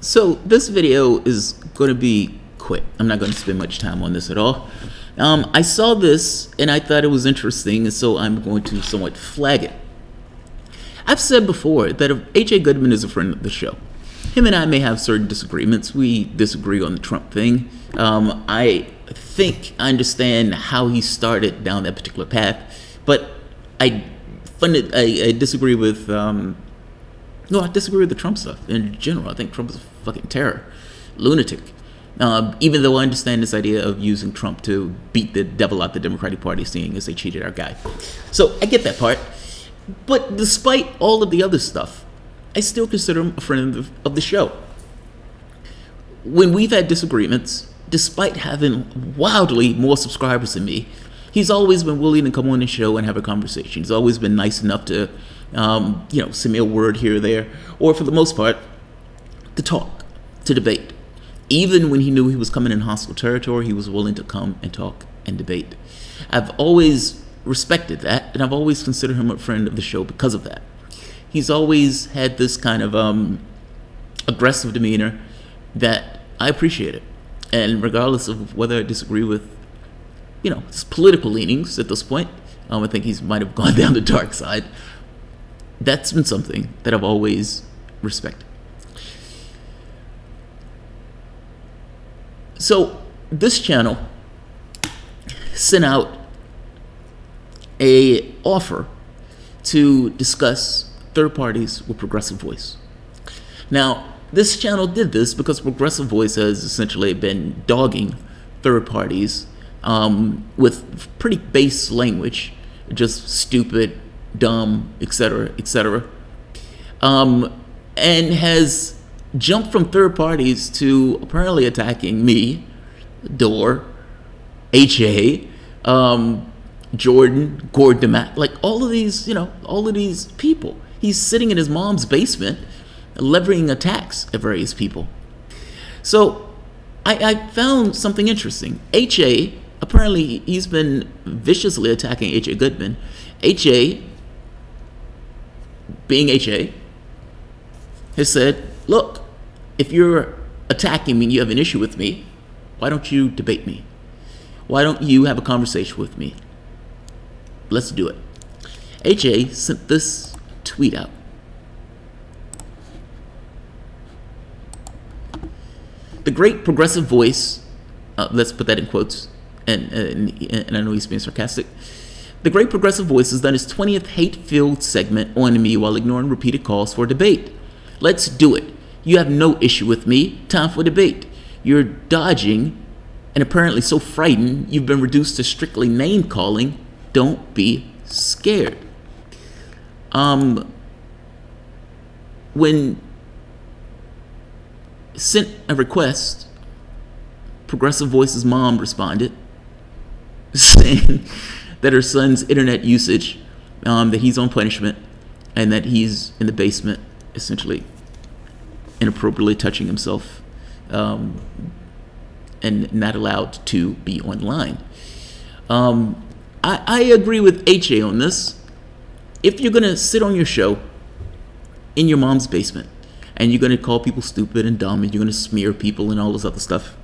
So this video is going to be quick. I'm not going to spend much time on this at all. I saw this and I thought it was interesting, and so I'm going to somewhat flag it. I've said before that if H.A. Goodman is a friend of the show. Him and I may have certain disagreements. We disagree on the Trump thing. I think I understand how he started down that particular path, but I disagree with I disagree with the Trump stuff in general. I think Trump is a fucking terror, lunatic. Even though I understand this idea of using Trump to beat the devil out the Democratic Party, seeing as they cheated our guy. So I get that part. But despite all of the other stuff, I still consider him a friend of the show. When we've had disagreements, despite having wildly more subscribers than me, he's always been willing to come on the show and have a conversation. He's always been nice enough to, send me a word here or there, or for the most part, to talk, to debate. Even when he knew he was coming in hostile territory, he was willing to come and talk and debate. I've always respected that, and I've always considered him a friend of the show because of that. He's always had this kind of aggressive demeanor that I appreciate it. And regardless of whether I disagree with, his political leanings at this point, I think he might have gone down the dark side. That's been something that I've always respected. So this channel sent out an offer to discuss third parties with Progressive Voice. Now, this channel did this because Progressive Voice has essentially been dogging third parties with pretty base language, just stupid, dumb, etc., etc., and has jumped from third parties to apparently attacking me, Door, H.A., Jordan, Goodman, like all of these, all of these people. He's sitting in his mom's basement, levying attacks at various people. So I found something interesting. H.A., apparently he's been viciously attacking H.A. Goodman. H.A., being H.A., has said, look, if you're attacking me and you have an issue with me, why don't you debate me? Why don't you have a conversation with me? Let's do it. H.A. sent this tweet out. The great Progressive Voice, let's put that in quotes, and I know he's being sarcastic. The great Progressive Voice has done his 20th hate-filled segment on me while ignoring repeated calls for debate. Let's do it. You have no issue with me. Time for debate. You're dodging and apparently so frightened you've been reduced to strictly name-calling. Don't be scared. When sent a request, Progressive Voice's mom responded saying that her son's internet usage, that he's on punishment and that he's in the basement essentially inappropriately touching himself and not allowed to be online. I agree with H.A. on this. If you're going to sit on your show in your mom's basement and you're going to call people stupid and dumb and you're going to smear people and all this other stuff,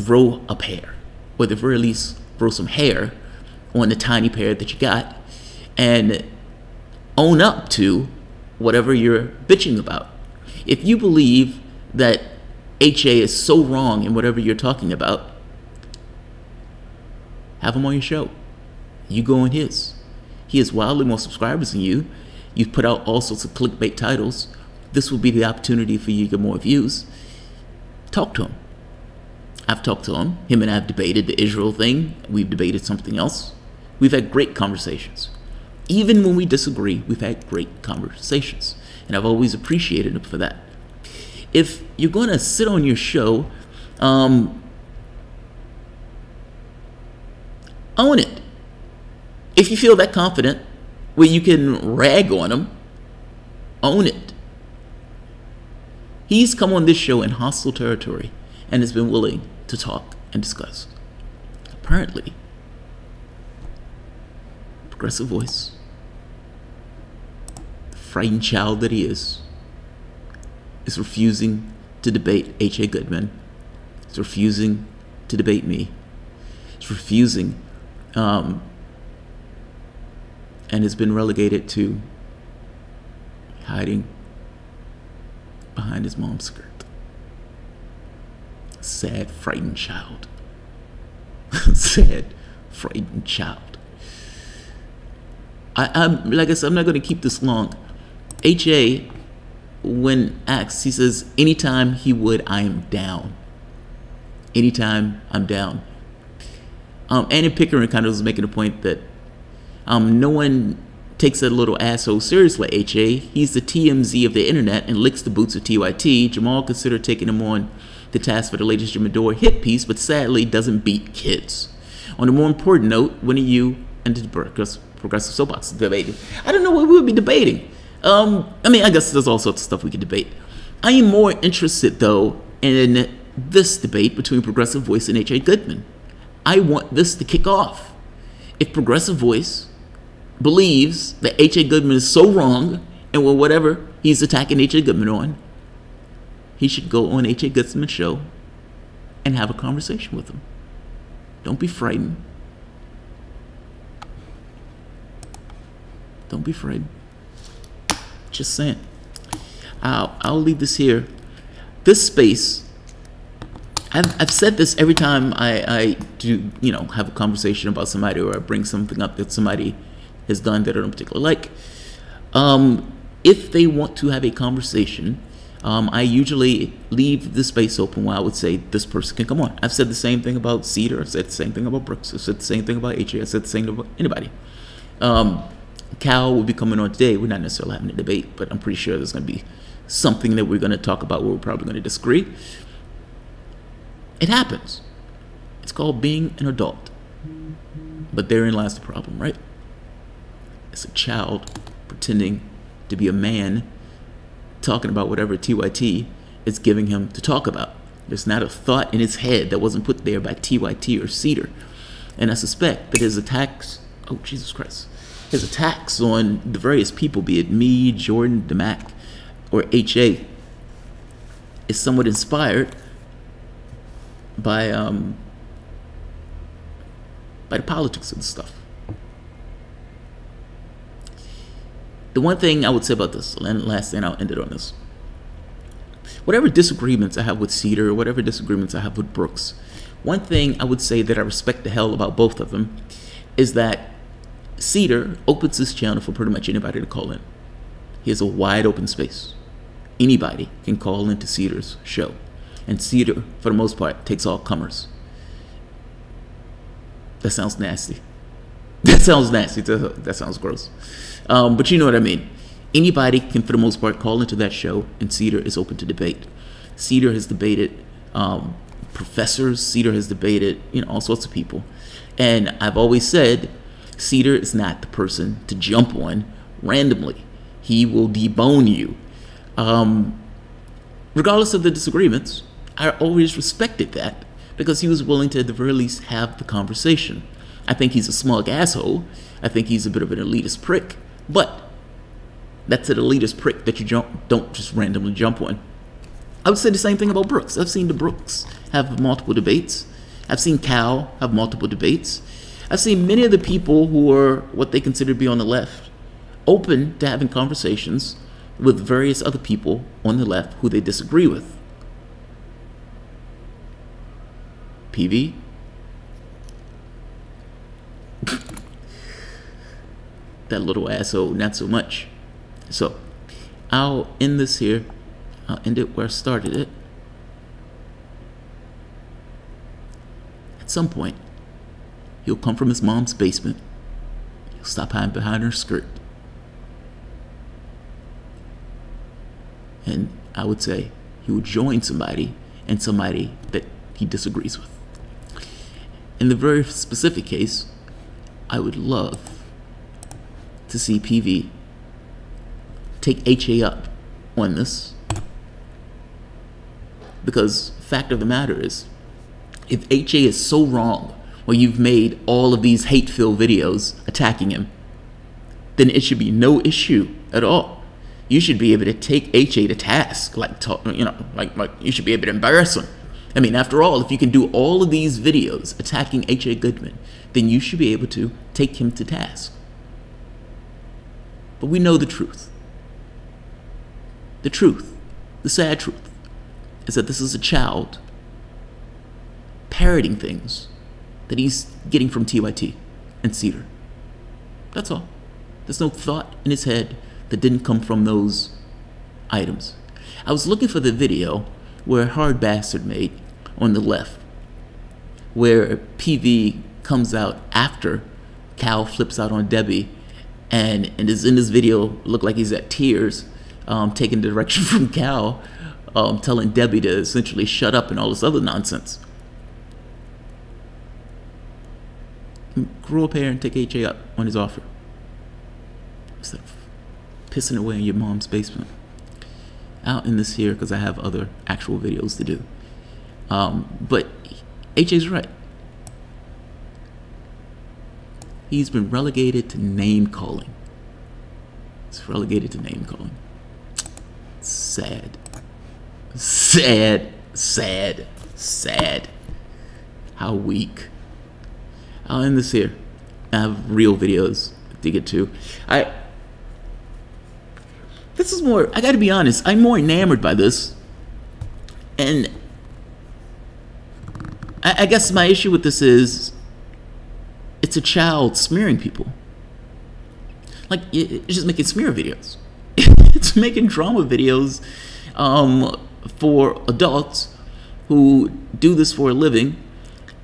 grow a pair, or at the very least grow some hair on the tiny pair that you got and own up to whatever you're bitching about. If you believe that H.A. is so wrong in whatever you're talking about, have him on your show. You go on his. He has wildly more subscribers than you. You've put out all sorts of clickbait titles. This will be the opportunity for you to get more views. Talk to him. I've talked to him. Him and I have debated the Israel thing. We've debated something else. We've had great conversations. Even when we disagree, we've had great conversations. And I've always appreciated him for that. If you're going to sit on your show, own it. If you feel that confident where you can rag on him, own it. He's come on this show in hostile territory and has been willing to talk and discuss. Apparently, Progressive Voice, the frightened child that he is, is refusing to debate H.A. Goodman. It's refusing to debate me. It's refusing, and has been relegated to hiding behind his mom's skirt. Sad, frightened child. Sad, frightened child. I'm like I said, I'm not going to keep this long. H.A., when asked, he says, anytime he would, I am down. Anytime I'm down. Annie Pickering kind of was making a point that no one takes that little asshole seriously, H.A. He's the TMZ of the internet and licks the boots of TYT. Jamal considered taking him on the task for the latest Jim Adore hit piece, but sadly doesn't beat kids. On a more important note, when are you and the progressive soapbox debating? I don't know what we would be debating. I mean, I guess there's all sorts of stuff we could debate. I am more interested, though, in this debate between Progressive Voice and H.A. Goodman. I want this to kick off. If Progressive Voice believes that H.A. Goodman is so wrong, and whatever he's attacking H.A. Goodman on, he should go on H.A. Goodman's show and have a conversation with him. Don't be frightened. Don't be frightened. Just saying. I'll leave this here. This space, I've said this every time I do, have a conversation about somebody, or I bring something up that somebody has done that I don't particularly like. If they want to have a conversation, I usually leave the space open where I would say this person can come on. I've said the same thing about Cedar. I've said the same thing about Brooks. I've said the same thing about H.A. I've said the same thing about anybody. Cal will be coming on today. We're not necessarily having a debate, but I'm pretty sure there's going to be something that we're going to talk about where we're probably going to disagree. It happens. It's called being an adult. But therein lies the problem, right? It's a child pretending to be a man talking about whatever TYT is giving him to talk about. There's not a thought in his head that wasn't put there by TYT or Cedar. And I suspect that his attacks, oh Jesus Christ, his attacks on the various people, be it me, Jordan, DeMac, or H.A., is somewhat inspired by the politics of the stuff. The one thing I would say about this, and the last thing I'll end it on this, whatever disagreements I have with Cedar, or whatever disagreements I have with Brooks, one thing I would say that I respect the hell about both of them is that Cedar opens this channel for pretty much anybody to call in. He has a wide open space. Anybody can call into Cedar's show. And Cedar, for the most part, takes all comers. That sounds nasty. That sounds nasty. That sounds gross. But you know what I mean. Anybody can, for the most part, call into that show, and Cedar is open to debate. Cedar has debated professors. Cedar has debated, all sorts of people. And I've always said, Cedar is not the person to jump on randomly. He will debone you. Regardless of the disagreements, I always respected that because he was willing to at the very least have the conversation. I think he's a smug asshole. I think he's a bit of an elitist prick. But that's an elitist prick that you don't just randomly jump on. I would say the same thing about Brooks. I've seen the Brooks have multiple debates. I've seen Cal have multiple debates. I've seen many of the people who are what they consider to be on the left open to having conversations with various other people on the left who they disagree with. PV? That little asshole, not so much. So, I'll end this here. I'll end it where I started it. At some point, he'll come from his mom's basement. He'll stop hiding behind her skirt. And I would say he would join somebody, and somebody that he disagrees with. In the very specific case, I would love to see PV take HA up on this, because fact of the matter is, if HA is so wrong, well, you've made all of these hate-filled videos attacking him, then it should be no issue at all you should be able to take HA to task, like you should be able to embarrass him. I mean, after all, if you can do all of these videos attacking H.A. Goodman, then you should be able to take him to task. But we know the truth. The truth, the sad truth, is that this is a child parroting things that he's getting from TYT and Cedar. That's all. There's no thought in his head that didn't come from those items. I was looking for the video where Hard Bastard made on the left, where PV comes out after Cal flips out on Debbie, and is in this video look like he's at tears, taking direction from Cal, telling Debbie to essentially shut up and all this other nonsense. Grow up here and take HA up on his offer instead of pissing away in your mom's basement. I'll end this here because I have other actual videos to do. But HA's right. He's been relegated to name calling. It's relegated to name calling. Sad. Sad. Sad. Sad. How weak. I'll end this here. I have real videos to get to. This is more, I gotta be honest, I'm more enamored by this. And I guess my issue with this is it's a child smearing people. Like, it's just making smear videos. It's making drama videos for adults who do this for a living,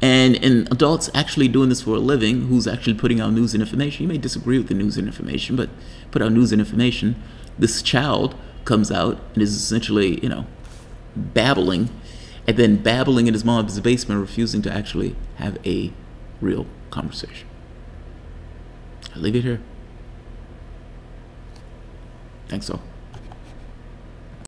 and adults actually doing this for a living who's actually putting out news and information. You may disagree with the news and information, but put out news and information. This child comes out and is essentially, babbling, and then babbling in his mom's basement, refusing to actually have a real conversation. I'll leave it here. Thanks all.